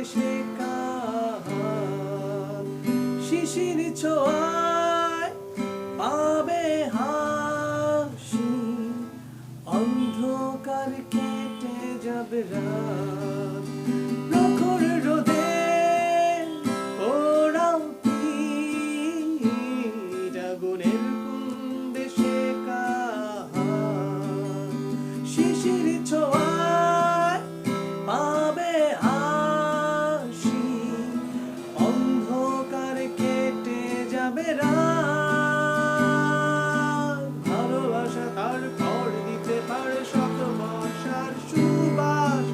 দেশে কাল শিশির ছোঁয়ায় পাবে হাসি অন্ধকার কেটে যাবে রাত প্রখর রোদে ওরাও পিঠ আগুনের দেশে কাল শিশির ছোঁয়ায় পাবে হাসি অন্ধকার কেটে যাবে রাত ভালোবাসা তার পর দিতে পারে শত বর্ষার সুবাস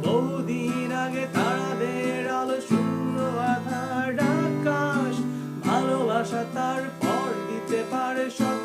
বহুদিন আগে তারাদের আলো শূন্য আধার আকাশ ভালোবাসা তার পর দিতে পারে শত